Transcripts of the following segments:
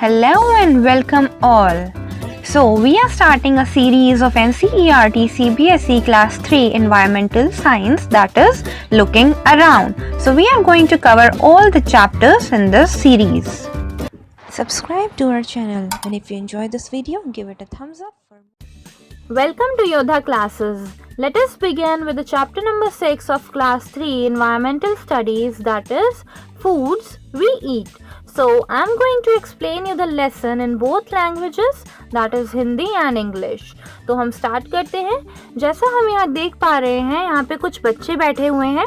Hello and welcome all. So, we are starting a series of NCERT CBSE Class 3 Environmental Science, that is, Looking Around. So, we are going to cover all the chapters in this series. Subscribe to our channel, and if you enjoyed this video, give it a thumbs up. Welcome to Yodha classes. Let us begin with the chapter number 6 of class 3 environmental studies, that is foods we eat. So I am going to explain you the lesson in both languages, that is Hindi and English. तो हम start करते हैं। जैसा हम यहाँ देख पा रहे हैं, यहाँ पे कुछ बच्चे बैठे हुए हैं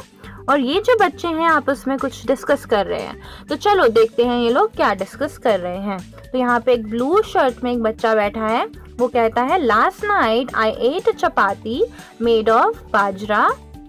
और ये जो बच्चे हैं आपस में कुछ डिस्कस कर रहे हैं। तो चलो देखते हैं ये लोग क्या डिस्कस कर रहे हैं। तो यहाँ पे एक ब्लू शर्ट में एक बच्चा बैठा है, वो कहता है last night I at a chapati made of bajra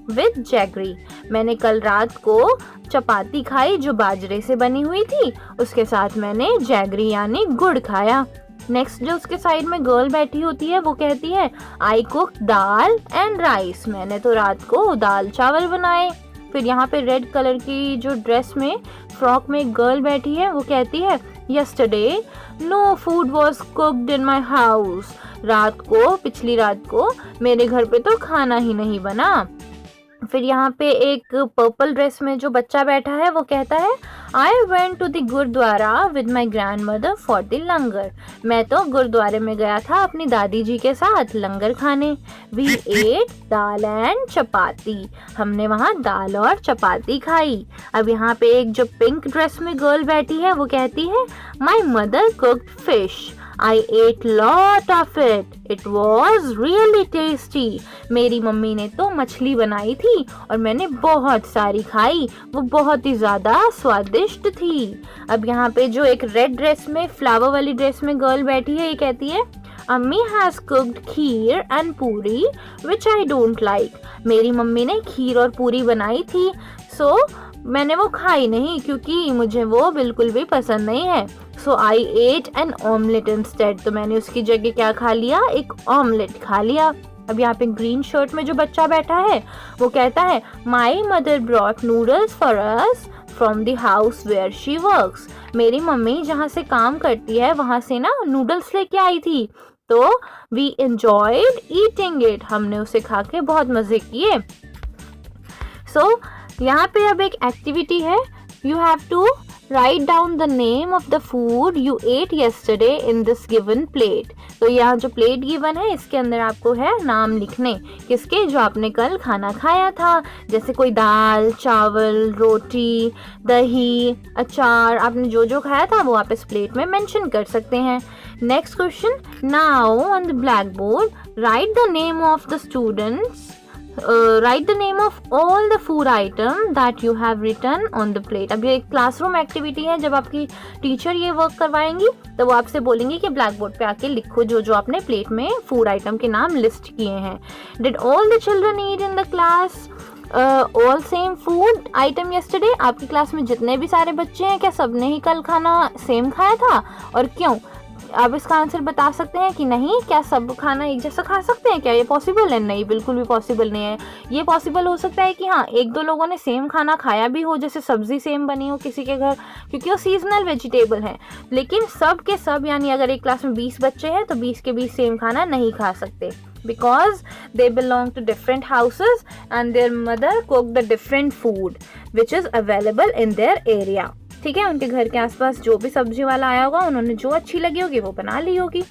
with jaggery. मैंने कल रात को चपाती खाई जो बाजरे से बनी हुई थी, उसके साथ मैंने जैगरी यानी गुड़ खाया। नेक्स्ट जो उसके साइड में गर्ल बैठी होती है वो कहती है I cook dal and rice. मैंने तो रात को दाल चावल बनाए। फिर यहाँ पे रेड कलर की जो ड्रेस में फ्रॉक में एक गर्ल बैठी है, वो कहती है yesterday no food was cooked in my house. पिछली रात को मेरे घर पे तो खाना ही नहीं बना। फिर यहाँ पे एक पर्पल ड्रेस में जो बच्चा बैठा है वो कहता है I went to the gurdwara with my grandmother for the langar. मैं तो गुरुद्वारे में गया था अपनी दादी जी के साथ लंगर खाने। वी एट दाल एंड चपाती। हमने वहाँ दाल और चपाती खाई। अब यहाँ पे एक जो पिंक ड्रेस में गर्ल बैठी है वो कहती है my mother cooked fish. I ate lot of it. It was really tasty. मेरी मम्मी ने तो मछली बनाई थी और मैंने बहुत सारी खाई, वो बहुत ही ज़्यादा स्वादिष्ट थी। अब यहाँ पे जो एक रेड ड्रेस में फ्लावर वाली ड्रेस में गर्ल बैठी है, ये कहती है अम्मी हैज़ कुक्ड खीर एंड पूरी विच आई डोंट लाइक। मेरी मम्मी ने खीर और पूरी बनाई थी, सो मैंने वो खाई नहीं क्योंकि मुझे वो बिल्कुल भी पसंद नहीं है। सो आई एट एन ऑमलेट इंस्टेड। तो मैंने उसकी जगह क्या खा लिया, एक ऑमलेट खा लिया। अब यहाँ पे ग्रीन शर्ट में जो बच्चा बैठा है वो कहता है my mother brought noodles for us from the house where she works. मेरी मम्मी जहाँ से काम करती है वहाँ से ना नूडल्स लेके आई थी, तो वी एंजॉयड ईटिंग इट। हमने उसे खा के बहुत मज़े किए। सो यहाँ पे अब एक एक्टिविटी है, you have to write down the name of the food you ate yesterday in this given plate. तो यहाँ जो प्लेट गिवन है इसके अंदर आपको है नाम लिखने, किसके, जो आपने कल खाना खाया था। जैसे कोई दाल चावल रोटी दही अचार, आपने जो जो खाया था वो आप इस प्लेट में मेंशन कर सकते हैं। Next question, now on the black board right the name of the students write the name of all the food item that you have written on the plate। अब ये एक क्लासरूम एक्टिविटी है, जब आपकी teacher ये work करवाएंगी तो वो आपसे बोलेंगी कि ब्लैक बोर्ड पे आके लिखो जो जो आपने प्लेट में फूड आइटम के नाम लिस्ट किए हैं। Did all the children eat in the class all same food item yesterday? आपकी क्लास में जितने भी सारे बच्चे हैं क्या सबने ही कल खाना सेम खाया था और क्यों? आप इसका आंसर बता सकते हैं कि नहीं, क्या सब खाना एक जैसा खा सकते हैं, क्या ये पॉसिबल है? नहीं, बिल्कुल भी पॉसिबल नहीं है। ये पॉसिबल हो सकता है कि हाँ एक दो लोगों ने सेम खाना खाया भी हो, जैसे सब्जी सेम बनी हो किसी के घर, क्योंकि वो सीजनल वेजिटेबल हैं। लेकिन सब के सब यानी अगर एक क्लास में 20 बच्चे हैं तो 20 के 20 सेम खाना नहीं खा सकते, because they belong to different houses and their mother cooked the different food which is available in their area। ठीक है, उनके घर के आसपास जो भी सब्जी वाला आया होगा उन्होंने जो अच्छी लगी होगी वो बना ली होगी।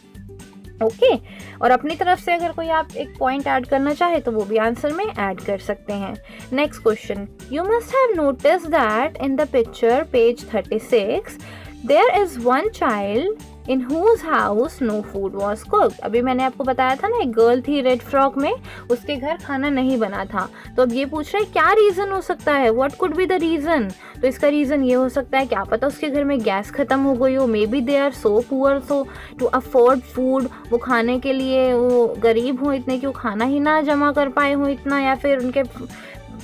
ओके, और अपनी तरफ से अगर कोई आप एक पॉइंट ऐड करना चाहे तो वो भी आंसर में ऐड कर सकते हैं। Next question, you must have notice that in the picture page 36 there is one child in whose house no food was cooked. अभी मैंने आपको बताया था ना एक गर्ल थी रेड फ्रॉक में, उसके घर खाना नहीं बना था। तो अब ये पूछ रहे हैं क्या रीज़न हो सकता है, what could be the reason. तो इसका रीज़न ये हो सकता है क्या पता उसके घर में गैस ख़त्म हो गई हो, maybe they are so poor so to afford food. वो खाने के लिए वो गरीब हो इतने कि वो खाना ही ना जमा कर पाए हो इतना, या फिर उनके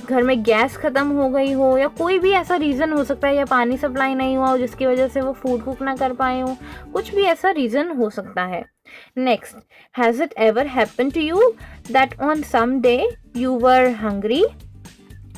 घर में गैस ख़त्म हो गई हो, या कोई भी ऐसा रीज़न हो सकता है, या पानी सप्लाई नहीं हुआ हो जिसकी वजह से वो फूड कुक ना कर पाए हो, कुछ भी ऐसा रीज़न हो सकता है। Next, has it ever happen to you that on some day you were hungry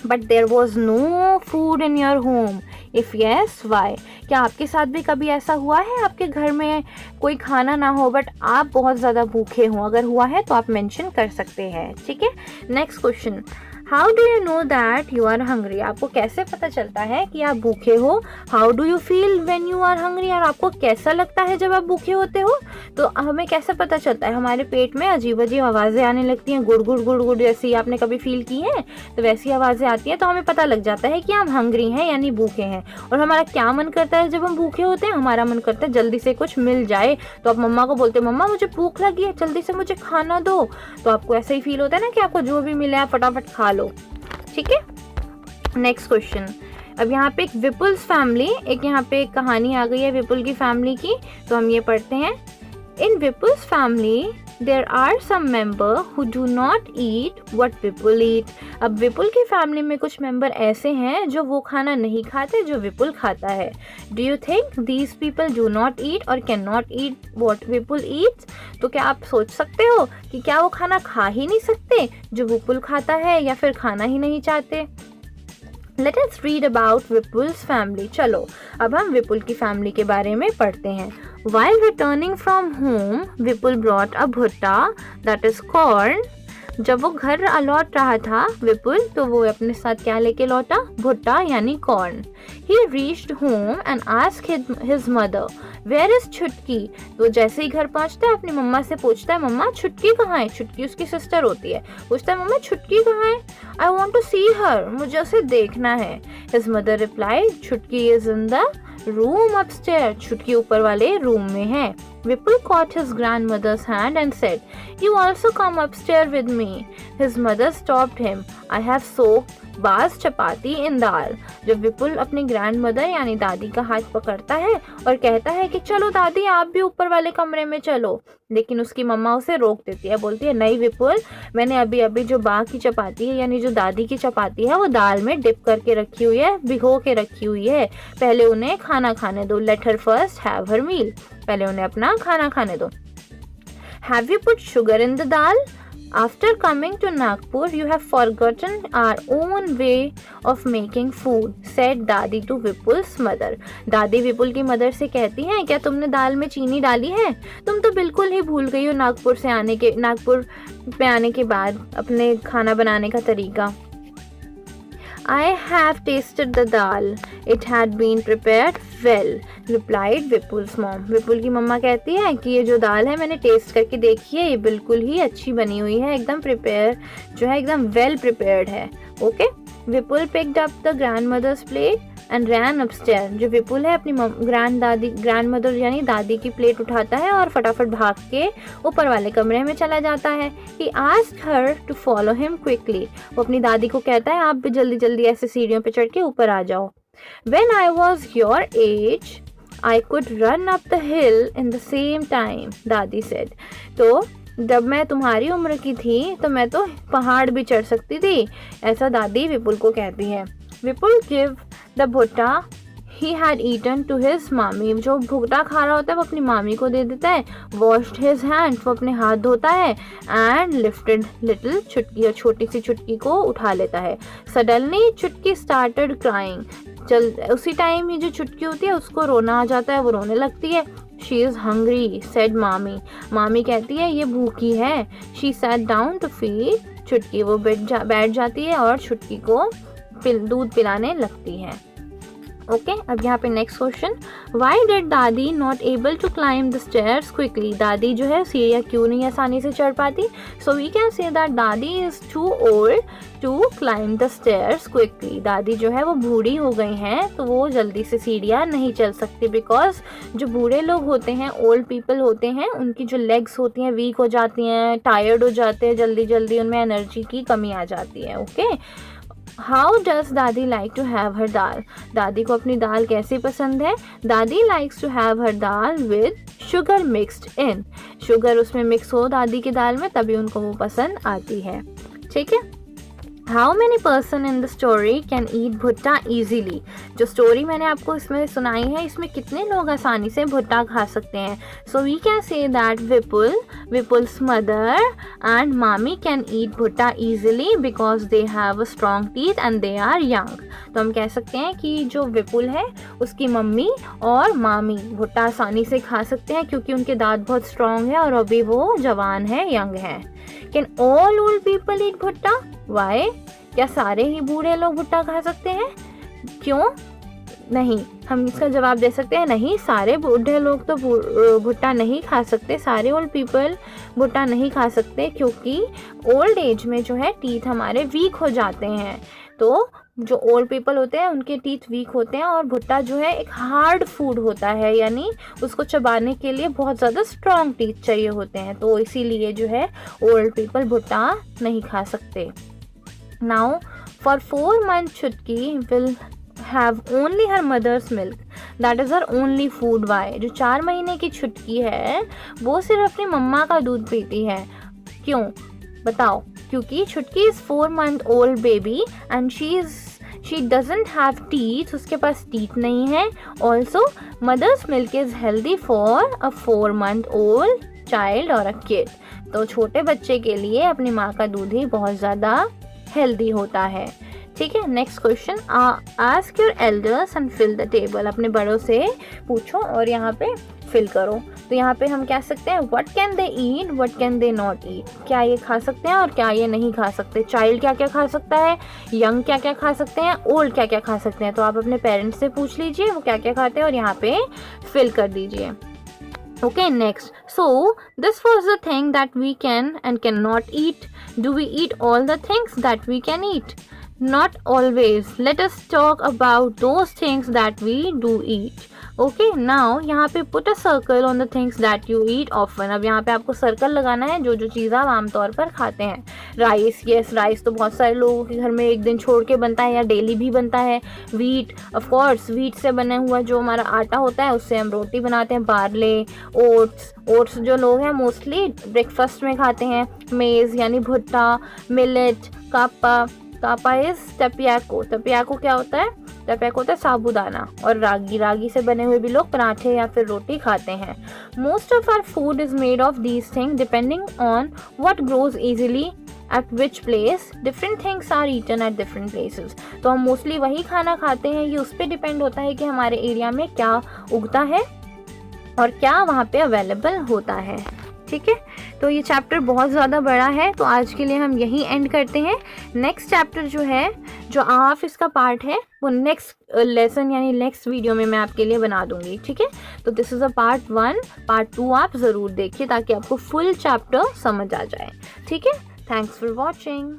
but there was no food in your home, if yes why. क्या आपके साथ भी कभी ऐसा हुआ है आपके घर में कोई खाना ना हो बट आप बहुत ज़्यादा भूखे हों? अगर हुआ है तो आप मेंशन कर सकते हैं, ठीक है। Next question, how do you know that you are hungry? आपको कैसे पता चलता है कि आप भूखे हो? How do you feel when you are hungry? और आपको कैसा लगता है जब आप भूखे होते हो? तो हमें कैसे पता चलता है? हमारे पेट में अजीब अजीब आवाज़ें आने लगती हैं, गुड़ गुड़ गुड़ गुड़, जैसी आपने कभी फील की है तो वैसी आवाज़ें आती हैं, तो हमें पता लग जाता है कि हम हंग्री हैं यानी भूखे हैं। और हमारा क्या मन करता है जब हम भूखे होते हैं? हमारा मन करता है जल्दी से कुछ मिल जाए, तो आप मम्मा को बोलते हैं मम्मा मुझे भूख लगी है, जल्दी से मुझे खाना दो। तो आपको ऐसा ही फील होता है ना कि आपको जो भी मिले आप फटाफट खा लो, ठीक है। नेक्स्ट क्वेश्चन, अब यहाँ पे एक विपुल्स फैमिली, एक यहाँ पे एक कहानी आ गई है विपुल की फैमिली की, तो हम ये पढ़ते हैं। In Vipul's family there are some member who do not eat what Vipul eat. अब विपुल की फैमिली में कुछ मेंबर ऐसे हैं जो वो खाना नहीं खाते जो विपुल खाता है। Do you think these people do not eat और can not eat what Vipul eats? तो क्या आप सोच सकते हो कि क्या वो खाना खा ही नहीं सकते जो विपुल खाता है, या फिर खाना ही नहीं चाहते? Let us read about Vipul's family. चलो अब हम विपुल की फैमिली के बारे में पढ़ते हैं। While returning from home, Vipul brought a भुट्टा, that is corn. जब वो घर लौट रहा था विपुल, तो वो अपने साथ क्या लेके लौटा? भुट्टा यानी corn. He reached home and asked his mother, where is छुटकी? तो जैसे ही घर पहुंचता है अपनी मम्मा से पूछता है, मम्मा छुटकी कहाँ है? छुटकी उसकी सिस्टर होती है। पूछता है मम्मा छुटकी कहाँ है? I want to see her, मुझे उसे देखना है। His mother replied, छुटकी is in the room upstairs, छुटकी ऊपर वाले रूम में है। Vipul caught his grandmother's hand and said, you also come upstairs with me. His mother stopped him. I have soaked बास चपाती इन दाल। जब विपुल अपनी ग्रैंड मदर यानी दादी का हाथ पकड़ता है और कहता है कि चलो दादी आप भी ऊपर वाले कमरे में चलो, लेकिन उसकी मम्मा उसे रोक देती है, बोलती है नहीं विपुल, मैंने अभी अभी जो बा की चपाती है यानी जो दादी की चपाती है वो दाल में डिप करके रखी हुई है, भिगो के रखी हुई है, पहले उन्हें खाना खाने दो। Let her first have her meal, पहले उन्हें अपना खाना खाने दो। Have you put sugar in the dal? After coming to Nagpur, you have forgotten our own way of making food, said दादी to Vipul's mother. दादी विपुल की मदर से कहती हैं, क्या तुमने दाल में चीनी डाली है? तुम तो बिल्कुल ही भूल गई हो नागपुर पे आने के बाद अपने खाना बनाने का तरीका। I have tasted the dal. It had been prepared well, replied Vipul's mom. विपुल की मम्मा कहती है कि ये जो दाल है मैंने टेस्ट करके देखी है, ये बिल्कुल ही अच्छी बनी हुई है, एकदम प्रिपेयर जो है एकदम वेल प्रिपेयर्ड है। Okay, Vipul picked up the grandmother's plate and ran upstairs. जो विपुल है अपनी ग्रैंड मदर यानी दादी की प्लेट उठाता है और फटाफट भाग के ऊपर वाले कमरे में चला जाता है। He asked her to follow him quickly. वो अपनी दादी को कहता है आप भी जल्दी जल्दी ऐसे सीढ़ियों पे चढ़ के ऊपर आ जाओ। When I was your age, I could run up the hill in the same time, दादी said. तो जब मैं तुम्हारी उम्र की थी तो मैं तो पहाड़ भी चढ़ सकती थी, ऐसा दादी विपुल को कहती है। विपुल गिव द भुट्टा he had eaten to his मामी, जो भुट्टा खा रहा होता है वो अपनी मामी को दे देता है। washed his hands, वो अपने हाथ धोता है। and lifted little छुटकी, और छोटी सी छुटकी को उठा लेता है। suddenly छुटकी started crying, उसी टाइम ही जो छुटकी होती है उसको रोना आ जाता है, वो रोने लगती है। she is hungry, said मामी, मामी कहती है ये भूखी है। she sat down to feed छुटकी, वो बैठ जाती है और छुटकी को दूध पिलाने लगती है। ओके, अब यहाँ पे next question, why did Dadi not able to climb the stairs quickly? दादी जो है सीढ़ियाँ क्यों नहीं आसानी से चढ़ पाती? So we can say that dadi is too old to climb the stairs quickly. दादी जो है वो बूढ़ी हो गई हैं तो वो जल्दी से सीढ़ियाँ नहीं चल सकती, बिकॉज जो बूढ़े लोग होते हैं, ओल्ड पीपल होते हैं, उनकी जो लेग्स होती हैं वीक हो जाती हैं, टायर्ड हो जाते हैं जल्दी जल्दी, उनमें एनर्जी की कमी आ जाती है। Okay, how does Dadi like to have her dal? दादी को अपनी दाल कैसी पसंद है? Dadi likes to have her dal with sugar mixed in, sugar उसमें मिक्स हो दादी की दाल में, तभी उनको वो पसंद आती है। ठीक है, how many person in the story can eat भुट्टा ईजीली। जो स्टोरी मैंने आपको इसमें सुनाई है, इसमें कितने लोग आसानी से भुट्टा खा सकते हैं। So we can say that Vipul's mother and mami can eat bhutta easily because they have a strong teeth and they are young. तो हम कह सकते हैं कि जो विपुल है उसकी मम्मी और मामी भुट्टा आसानी से खा सकते हैं क्योंकि उनके दांत बहुत स्ट्रॉन्ग है और अभी वो जवान है, यंग है। Can all old people eat भुट्टा? वाई? क्या सारे ही बूढ़े लोग भुट्टा खा सकते हैं? क्यों नहीं? हम इसका जवाब दे सकते हैं नहीं, सारे बूढ़े लोग तो भुट्टा नहीं खा सकते, सारे ओल्ड पीपल भुट्टा नहीं खा सकते क्योंकि ओल्ड एज में जो है टीथ हमारे वीक हो जाते हैं। तो जो ओल्ड पीपल होते हैं उनके टीथ वीक होते हैं और भुट्टा जो है एक हार्ड फूड होता है, यानी उसको चबाने के लिए बहुत ज़्यादा स्ट्रॉन्ग टीथ चाहिए होते हैं, तो इसीलिए जो है ओल्ड पीपल भुट्टा नहीं खा सकते। Now for 4 months Chutki will have only her mother's milk, that is her only food. Why? जो 4 महीने की छुटकी है वो सिर्फ अपनी मम्मा का दूध पीती है। क्यों बताओ? क्योंकि Chutki is 4 month old baby and she doesn't have teeth, उसके पास टीथ नहीं है। Also mother's milk is healthy for a 4 month old child और अ किड। तो छोटे बच्चे के लिए अपनी माँ का दूध ही बहुत ज़्यादा हेल्दी होता है। ठीक है, next question, ask your elders and fill the table. अपने बड़ों से पूछो और यहाँ पे फिल करो। तो यहाँ पे हम कह सकते हैं what can they eat, what can they not eat. क्या ये खा सकते हैं और क्या ये नहीं खा सकते। चाइल्ड क्या क्या खा सकता है, यंग क्या क्या खा सकते हैं, ओल्ड क्या क्या खा सकते हैं। तो आप अपने पेरेंट्स से पूछ लीजिए वो क्या क्या खाते हैं और यहाँ पे फिल कर दीजिए। Okay, next. So, this was the thing that we can and cannot eat. Do we eat all the things that we can eat? Not always. Let us talk about those things that we do eat. Okay, now यहाँ पे put a circle on the things that you eat often. अब यहाँ पे आपको circle लगाना है जो जो चीज़ आप आमतौर पर खाते हैं। राइस, यस, राइस तो बहुत सारे लोगों के घर में एक दिन छोड़ के बनता है या डेली भी बनता है। वीट, ऑफ कोर्स, वीट से बने हुआ जो हमारा आटा होता है उससे हम रोटी बनाते हैं। बार्ले, ओट्स जो लोग हैं मोस्टली ब्रेकफास्ट में खाते हैं। मेज़ यानी भुट्टा, मिलेट, कापा इज टपियाको। टपियाको क्या होता है? टपियाको होता है साबूदाना। और रागी से बने हुए भी लोग पराठे या फिर रोटी खाते हैं। Most of our food is made of these thing depending on what grows easily at which place. Different things are eaten at different places. तो हम मोस्टली वही खाना खाते हैं, ये उस पर डिपेंड होता है कि हमारे एरिया में क्या उगता है और क्या वहाँ पे अवेलेबल होता है। ठीक है, तो ये चैप्टर बहुत ज़्यादा बड़ा है तो आज के लिए हम यहीं एंड करते हैं। नेक्स्ट चैप्टर जो है, जो हाफ इसका पार्ट है, वो नेक्स्ट लेसन यानी नेक्स्ट वीडियो में मैं आपके लिए बना दूंगी। ठीक है, तो this is a part 1। Part 2 आप ज़रूर देखिए ताकि आपको फुल चैप्टर समझ आ जाए। ठीक है, थैंक्स फॉर वॉचिंग।